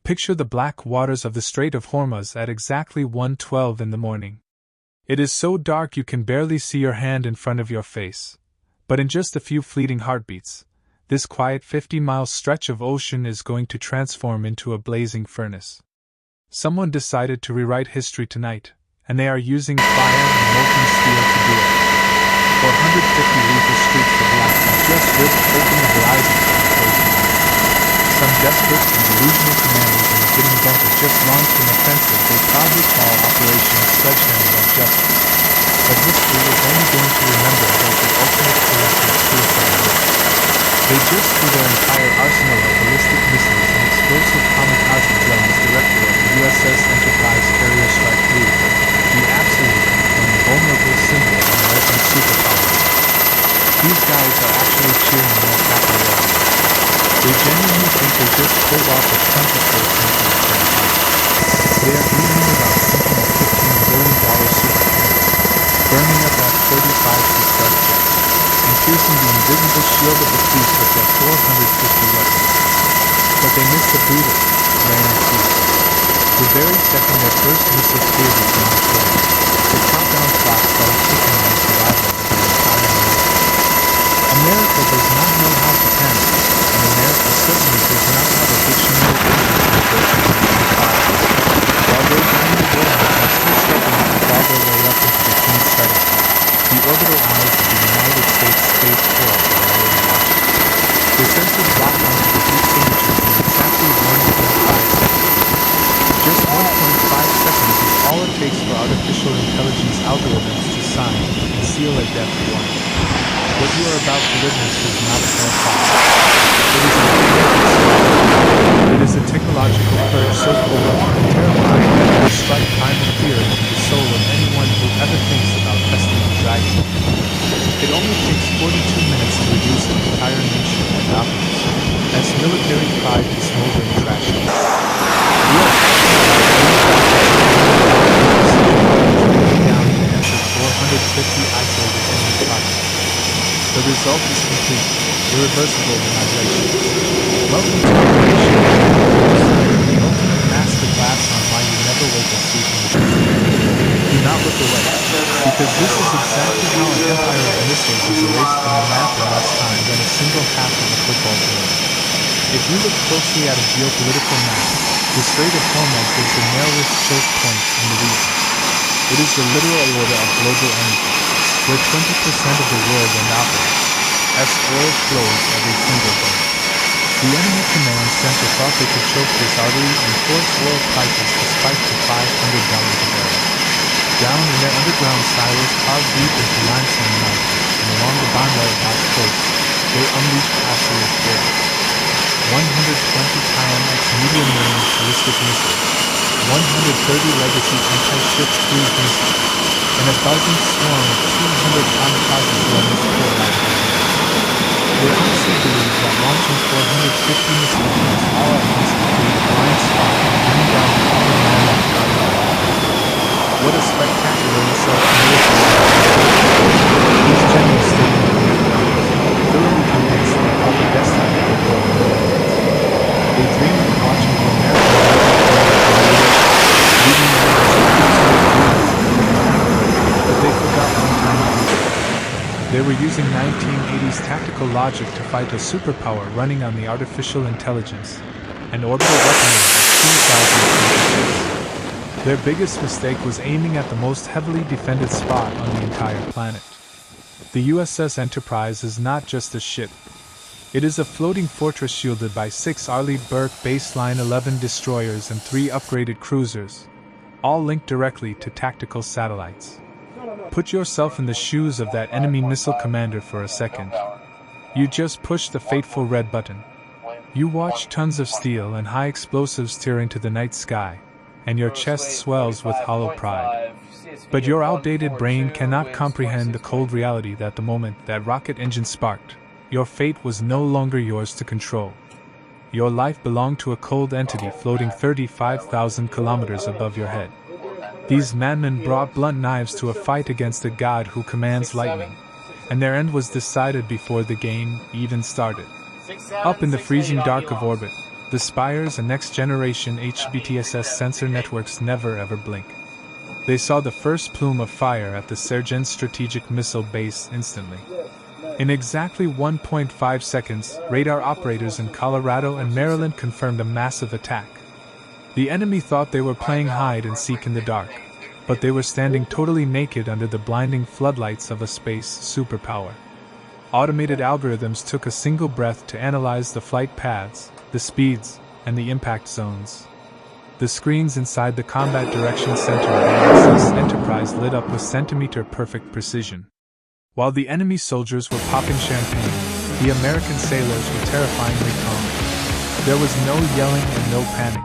Picture the black waters of the Strait of Hormuz at exactly 1:12 in the morning. It is so dark you can barely see your hand in front of your face. But in just a few fleeting heartbeats, this quiet 50-mile stretch of ocean is going to transform into a blazing furnace. Someone decided to rewrite history tonight, and they are using fire and molten steel to do it. 450 lethal streaks of light have just ripped open the horizon of the ocean. Some desperate and delusional commanders in the hidden bunker just launched an offensive they proudly call Operation Sledgehammer of Justice. But history is only going to remember it as the ultimate collective suicide risk. They just threw their entire arsenal of ballistic missiles and explosive kamikaze drones directly at the USS Enterprise carrier strike through, the absolute and invulnerable symbol of American superpower. These guys are actually cheering their happy world. They genuinely think they just pulled off a chunk of their country's campaign. They are dreaming about sinking a $15 billion supertanker, burning up that 35 stealth jets, and piercing the invisible shield of the fleet with their 450 weapons. But they miss the brutal, grand truth. The very second their first missile cleared the ground floor, the countdown clock started ticking on the survival of the entire nation. America does not know how to panic, and America certainly does not have a dictionary of Operation Midnight Eclipse. While those enemy warheads are still struggling to claw their way up into the clean stratosphere, the orbital eyes of the United States Space Force are already watching. The sensors lock onto the heat signatures in exactly 1.5 seconds. Just 1.5 seconds is all it takes for artificial intelligence algorithms to sign and seal a death warrant. What you are about to witness is not a fair fight. It is a technological purge so corrupt and terrifying that it will strike primal fear into the soul of anyone who ever thinks about testing the dragon. It only takes 42 minutes to reduce an entire nation to darkness, as military pride to smoldering trash heaps. We are talking about bringing down to answer 450 isolated enemy targets. The result is complete, irreversible annihilation. Welcome to Operation Midnight Eclipse, the ultimate masterclass on why you never wake up sleeping with me. Do not look away, because this is exactly how an empire of missiles is erased from the map in less time than a single half of a football field. If you look closely at a geopolitical map, the Strait of Hormuz is the narrowest choke point in the region. It is the literal aorta of global energy, where 20% of the world end operates, as oil flows every single day. The enemy command center thought they could choke this artery and force oil prices to spike to $500 a barrel. Down in their underground silos carved deep into limestone mountains and along the Bangladesh coast, they unleashed absolute chaos. 120 IMX medium-range ballistic missiles, 130 legacy anti-ship cruise missiles, and a buzzing swarm of 200 kamikaze drones poured out of the air. They honestly believe that launching 450 missiles all at once can create a blind spot and bring down the upper man-made body. What a spectacular self-military action. These generals stayed in the thoroughly convinced that all the best out of the world. They dreamed of watching the American leading them but they forgot one time to do so. They were using 1980s tactical logic to fight a superpower running on the artificial intelligence and orbital weaponry of 2026. Their biggest mistake was aiming at the most heavily defended spot on the entire planet. The USS Enterprise is not just a ship. It is a floating fortress shielded by 6 Arleigh Burke Baseline 11 destroyers and 3 upgraded cruisers, all linked directly to tactical satellites. Put yourself in the shoes of that enemy missile commander for a second. You just push the fateful red button. You watch tons of steel and high explosives tear into the night sky, and your chest swells with hollow pride. But your outdated brain cannot comprehend the cold reality that the moment that rocket engine sparked, your fate was no longer yours to control. Your life belonged to a cold entity floating 35,000 kilometers above your head. These madmen brought blunt knives to a fight against a god who commands lightning, and their end was decided before the game even started. Up in the freezing dark of orbit, The spires and next-generation HBTSS sensor networks never ever blink. They saw the first plume of fire at the Sergeant strategic missile base instantly. In exactly 1.5 seconds, radar operators in Colorado and Maryland confirmed a massive attack. The enemy thought they were playing hide-and-seek in the dark, but they were standing totally naked under the blinding floodlights of a space superpower. Automated algorithms took a single breath to analyze the flight paths, the speeds, and the impact zones. The screens inside the Combat Direction Center of the USS Enterprise lit up with centimeter-perfect precision. While the enemy soldiers were popping champagne, the American sailors were terrifyingly calm. There was no yelling and no panic.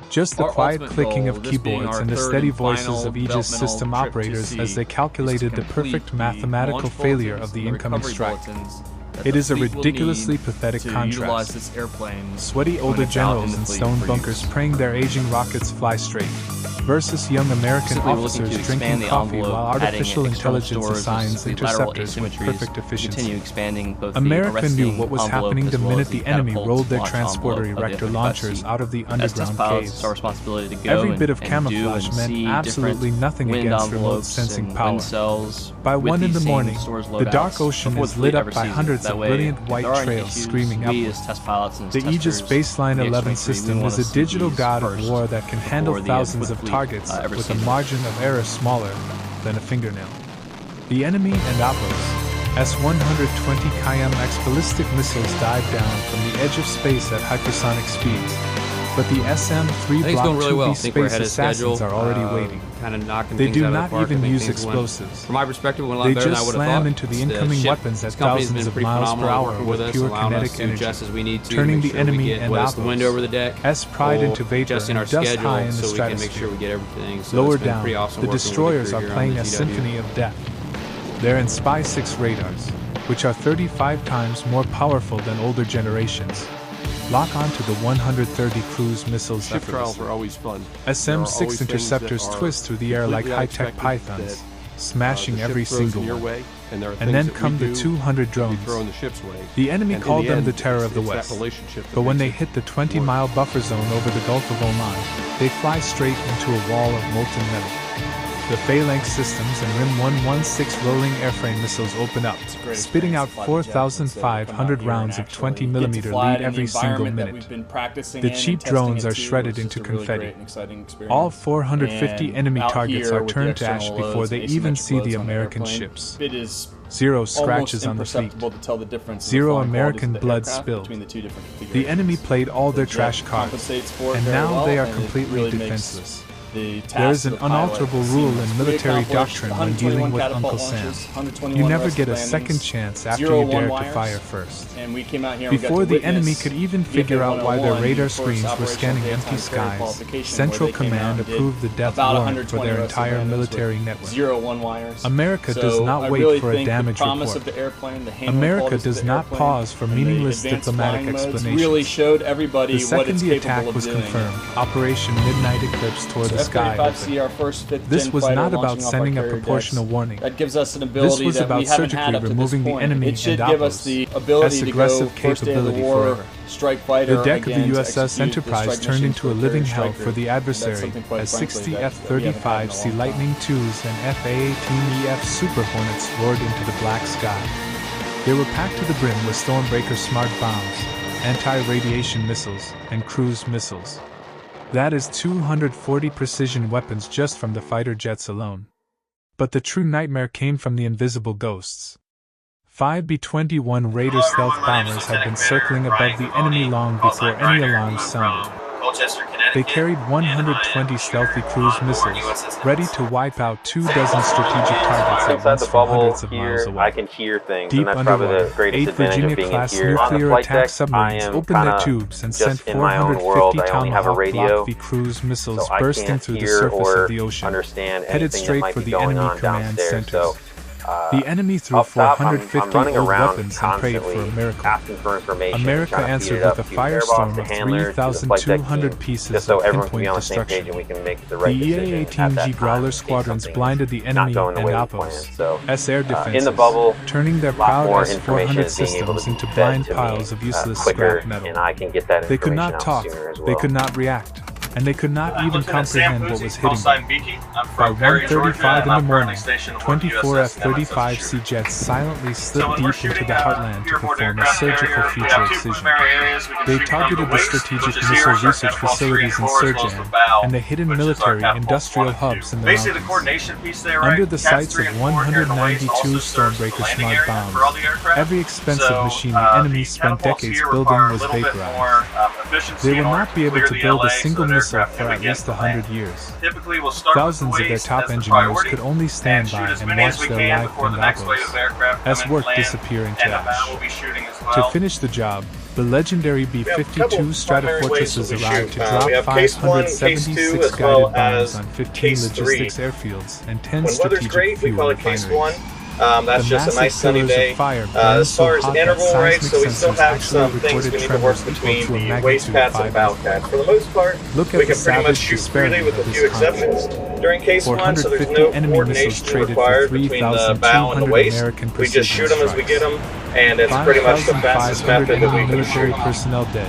Just the quiet clicking of keyboards and the steady voices of Aegis system operators as they calculated the perfect mathematical failure of the incoming strike. It is a ridiculously pathetic contrast. Sweaty older generals in stone bunkers praying their aging rockets fly straight, versus young American officers drinking coffee while artificial intelligence assigns interceptors with perfect efficiency. America knew what was happening the minute the enemy rolled their transporter erector launchers out of the underground caves. Every bit of camouflage meant absolutely nothing against remote sensing power. By 1 in the morning, the dark ocean is lit up by hundreds of brilliant white trails screaming upward. The Aegis Baseline 11 system is a digital god of war that can handle thousands of targets with a margin of error smaller than a fingernail. The enemy and Apple's S-120 KMX ballistic missiles dive down from the edge of space at hypersonic speeds, but the SM-3 Block 2B space assassins are already waiting. They do not even use explosives. From my perspective, they just slam into the incoming weapons at thousands of miles per hour with pure kinetic energy, turning the enemy and Apple's pride into vapor and dust high in the stratosphere. Lower down, the destroyers are playing a symphony of death. They're in Spy 6 radars, which are 35 times more powerful than older generations. Lock onto the 130 cruise missiles effortlessly. SM-6 interceptors twist through the air like high-tech pythons, smashing every single one. And then come the 200 drones. The enemy called them the terror of the West, but when they hit the 20-mile buffer zone over the Gulf of Oman, they fly straight into a wall of molten metal. The Phalanx systems and RIM 116 rolling airframe missiles open up, spitting out 4,500 rounds of 20mm lead every single minute. The cheap drones are shredded into confetti. All 450 enemy targets are turned to ash before they even see the American ships. 0 scratches on the fleet. 0 American blood spilled. The enemy played all their trash cards, and now they are completely defenseless. There is an unalterable rule in military doctrine when dealing with Uncle Sam. You never get a second chance after you dare to fire first. Before the enemy could even figure out why their radar screens were scanning empty skies, Central Command approved the death warrant for their entire military network. America does not wait for a damage report. America does not pause for meaningless diplomatic explanations. The second the attack was confirmed, Operation Midnight Eclipse tore the sky. This was not about sending a proportional warning. This was about surgically removing the enemy and Apple's aggressive capability forever. The deck of the USS Enterprise turned into a living hell for the adversary as 60 F-35C Lightning IIs and F-A-18EF Super Hornets roared into the black sky. They were packed to the brim with Stormbreaker smart bombs, anti-radiation missiles, and cruise missiles. That is 240 precision weapons just from the fighter jets alone. But the true nightmare came from the invisible ghosts. 5 B-21 Raider stealth bombers had been circling above the enemy long before any alarms sounded. They carried 120 stealthy cruise missiles, ready to wipe out 24 strategic targets at once from hundreds of miles away. I can hear things, Deep and that's probably underwater, the greatest 8 advantage of being in Virginia-class here. On the nuclear flight attack deck, submarines opened their tubes and sent 450 Tomahawk Block V cruise missiles bursting through the surface of the ocean, headed straight for the enemy command centers. The enemy threw up top, 450 I'm running old around weapons and prayed for a miracle. asking for information. America answered with a firestorm of 3,200 pieces of pinpoint destruction. The EA-18G Growler squadrons blinded the enemy and APO's air defenses, turning their proud S-400 systems into blind piles of useless scrap metal. They could not talk, they could not react, and they could not even comprehend what was hitting them. By 1:35 in the morning, 24 F-35C jets silently slipped deep into the heartland to perform a surgical Future Excision. They targeted the strategic missile research facilities in Surgeon and the hidden military-industrial hubs in the mountains. Under the sights of 192 Stormbreaker Schmod bombs, every expensive machine the enemy spent decades building was vaporized. They will not be able to build a single missile for at least 100 years. Thousands of their top engineers could only stand by and watch their life and APOs as work disappear into ash. To finish the job, the legendary B-52 Stratofortresses arrived to drop 576 guided bombs on 15 logistics airfields and 10 strategic fuel refineries. That's just a nice sunny day. As far as interval rates, so we still have some things we need to work between the waste pads and bow pads. For the most part, we can pretty much shoot freely with a few exceptions during case 1, so there's no coordination required between the bow and the waist. We just shoot them as we get them, and it's pretty much the fastest method that we can shoot. Personnel dead,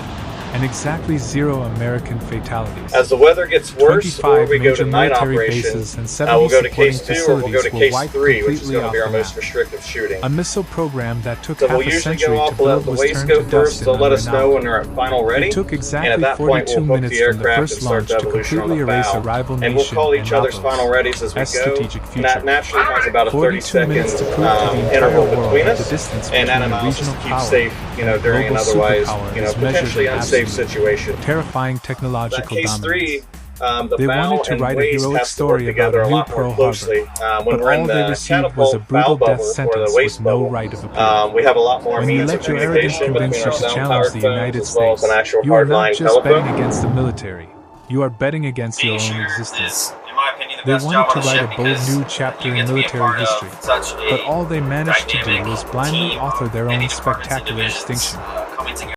and exactly 0 American fatalities. As the weather gets worse, or we go to night operations, we'll go to case 2 or we'll go to case 3, which is going to be our most restrictive shooting. A missile program that took so half we'll a usually century go off, to we'll let build the was waste turned go to first, dust they'll in let under us an know hour. when they're at final ready, It took and exactly at that point 42 we'll hook minutes the from the aircraft first and start launch to devolution on completely the erase a bow. rival And we'll nation call each and other's APOs final readies as we go, strategic and future. that naturally has about a 42 minutes to prove to the interval entire world between that the us, distance and that between allows us regional to keep power safe, during an global otherwise, superpower is measured potentially in unsafe absolute, situation. terrifying technological Case dominance. 3, the They bow wanted to and write a waist heroic has to work story about together a a new lot more Pearl closely. Harbor, When but we're in all they the received was a catapult brutal bow death bubble or sentence the waist with no bubble. right of appeal. We have a lot more When you means of let your arrogance communication between convince our you to sound challenge powered the phones United as well as States, an actual you are not hardline just betting telephone. against the military, you are betting against your own existence. They wanted to write a bold new chapter in military history, but all they managed to do was blindly author their own spectacular extinction.